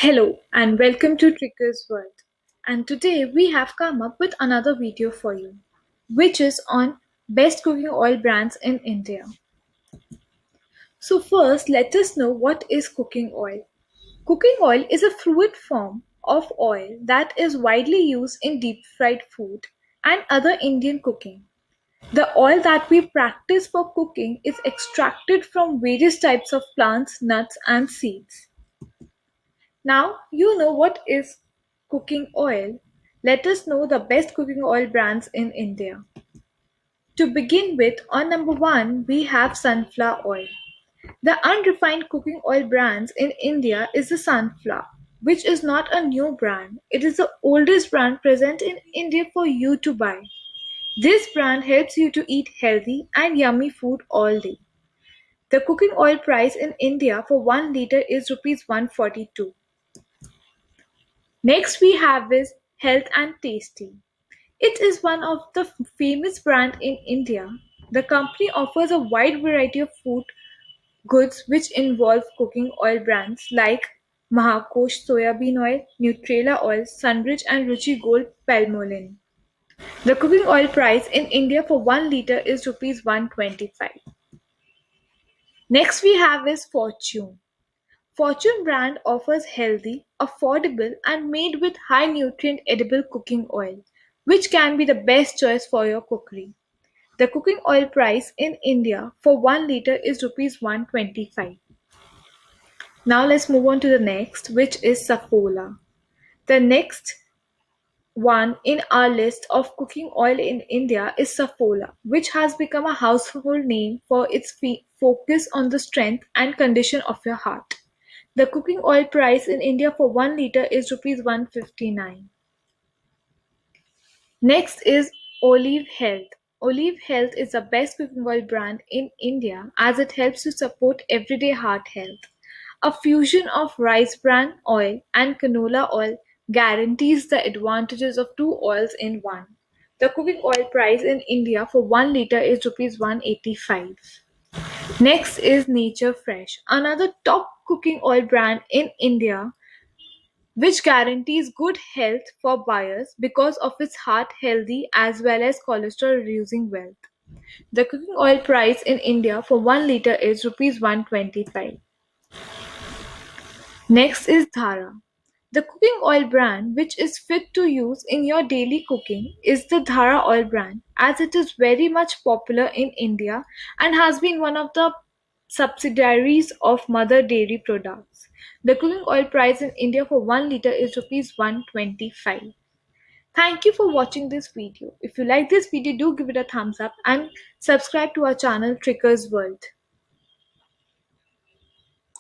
Hello and welcome to Tricker's World. And today we have come up with another video for you, which is on best cooking oil brands in India. So first, let us know what is cooking oil. Cooking oil is a fluid form of oil that is widely used in deep fried food and other Indian cooking. The oil that we practice for cooking is extracted from various types of plants, nuts, and seeds. Now you know what is cooking oil. Let us know the best cooking oil brands in India. To begin with, on number one, we have sunflower oil. The unrefined cooking oil brands in India is the sunflower, which is not a new brand. It is the oldest brand present in India for you to buy. This brand helps you to eat healthy and yummy food all day. The cooking oil price in India for 1 liter is rupees 142. Next we have is Health and Tasty. It is one of the famous brand in India. The company offers a wide variety of food goods which involve cooking oil brands like Mahakosh soybean oil, Nutrela oil, Sunrich and Ruchi Gold Palmolive. The cooking oil price in India for 1 liter is rupees 125. Next we have is Fortune. Fortune brand offers healthy, affordable, and made with high nutrient edible cooking oil, which can be the best choice for your cookery. The cooking oil price in India for 1 liter is rupees 125. Now let's move on to the next, which is SAFOLA. The next one in our list of cooking oil in India is SAFOLA, which has become a household name for its focus on the strength and condition of your heart. The cooking oil price in India for 1 liter is rupees 159. Next is Olive Health. Olive Health is the best cooking oil brand in India as it helps to support everyday heart health. A fusion of rice bran oil and canola oil guarantees the advantages of two oils in one. The cooking oil price in India for 1 liter is rupees 185. Next is Nature Fresh, another top cooking oil brand in India which guarantees good health for buyers because of its heart healthy as well as cholesterol reducing wealth. The cooking oil price in India for 1 liter is rupees 125. Next is dhara. The cooking oil brand which is fit to use in your daily cooking is the dhara oil brand as it is very much popular in India and has been one of the subsidiaries of Mother Dairy Products. The cooking oil price in India for 1 liter is rupees 125. Thank you for watching this video. If you like this video, do give it a thumbs up and subscribe to our channel Trickers World.